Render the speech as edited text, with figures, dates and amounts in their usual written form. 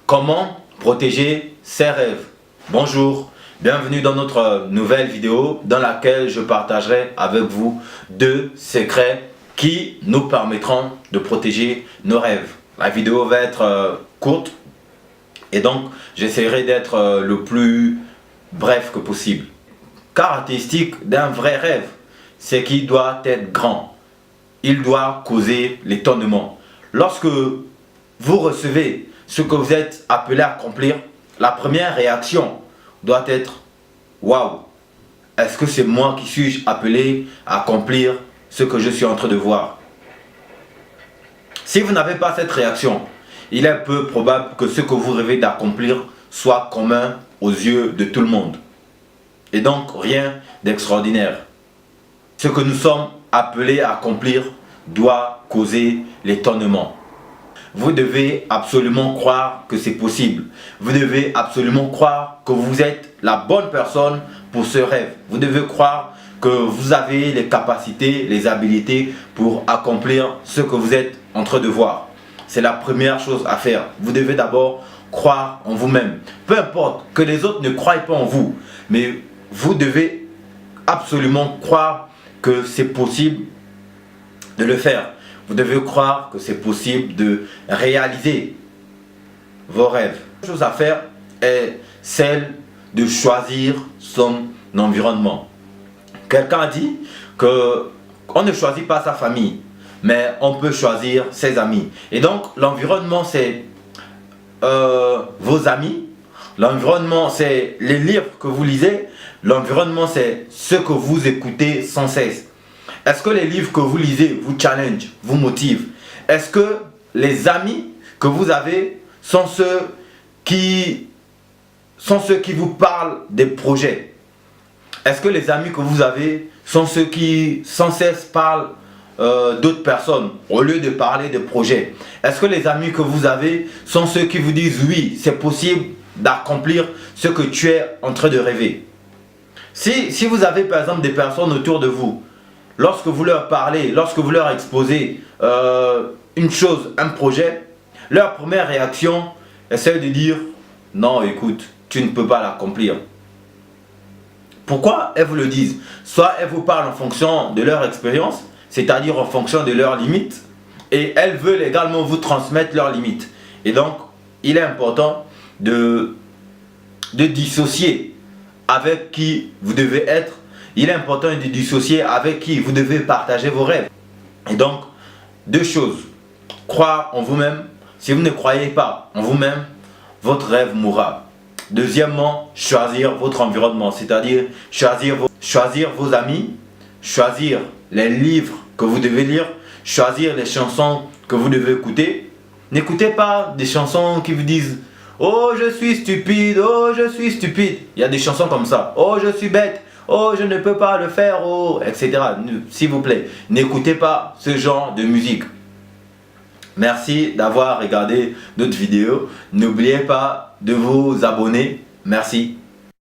Comment protéger ses rêves? Bonjour, bienvenue dans notre nouvelle vidéo dans laquelle je partagerai avec vous 2 secrets qui nous permettront de protéger nos rêves. La vidéo va être courte et donc j'essaierai d'être le plus bref que possible. Caractéristique d'un vrai rêve, c'est qu'il doit être grand. Il doit causer l'étonnement. Lorsque vous recevez ce que vous êtes appelé à accomplir, la première réaction doit être « Waouh, est-ce que c'est moi qui suis appelé à accomplir ce que je suis en train de voir ?» Si vous n'avez pas cette réaction, il est peu probable que ce que vous rêvez d'accomplir soit commun aux yeux de tout le monde. Et donc rien d'extraordinaire. Ce que nous sommes appelés à accomplir doit causer l'étonnement. Vous devez absolument croire que c'est possible. Vous devez absolument croire que vous êtes la bonne personne pour ce rêve. Vous devez croire que vous avez les capacités, les habilités pour accomplir ce que vous êtes en train de voir. C'est la première chose à faire. Vous devez d'abord croire en vous-même. Peu importe que les autres ne croient pas en vous, mais vous devez absolument croire que c'est possible de le faire. Vous devez croire que c'est possible de réaliser vos rêves. La chose à faire est celle de choisir son environnement. Quelqu'un a dit qu'on ne choisit pas sa famille, mais on peut choisir ses amis. Et donc l'environnement, c'est vos amis. L'environnement, c'est les livres que vous lisez. L'environnement, c'est ce que vous écoutez sans cesse. Est-ce que les livres que vous lisez vous challenge, vous motivent? Est-ce que les amis que vous avez sont ceux qui vous parlent des projets? Est-ce que les amis que vous avez sont ceux qui sans cesse parlent d'autres personnes au lieu de parler de projets? Est-ce que les amis que vous avez sont ceux qui vous disent oui, c'est possible d'accomplir ce que tu es en train de rêver? Si vous avez par exemple des personnes autour de vous, lorsque vous leur parlez, lorsque vous leur exposez une chose, un projet, leur première réaction est celle de dire « Non, écoute, tu ne peux pas l'accomplir ». Pourquoi elles vous le disent? Soit elles vous parlent en fonction de leur expérience, c'est-à-dire en fonction de leurs limites, et elles veulent également vous transmettre leurs limites. Et donc, il est important de dissocier avec qui vous devez être. Il est important de dissocier avec qui vous devez partager vos rêves. Et donc, 2 choses. Croire en vous-même. Si vous ne croyez pas en vous-même, votre rêve mourra. Deuxièmement, choisir votre environnement. C'est-à-dire choisir vos amis, choisir les livres que vous devez lire, choisir les chansons que vous devez écouter. N'écoutez pas des chansons qui vous disent « Oh, je suis stupide, oh, je suis stupide ». Il y a des chansons comme ça. « Oh, je suis bête. Oh, je ne peux pas le faire, oh, etc. » S'il vous plaît, n'écoutez pas ce genre de musique. Merci d'avoir regardé notre vidéo. N'oubliez pas de vous abonner. Merci.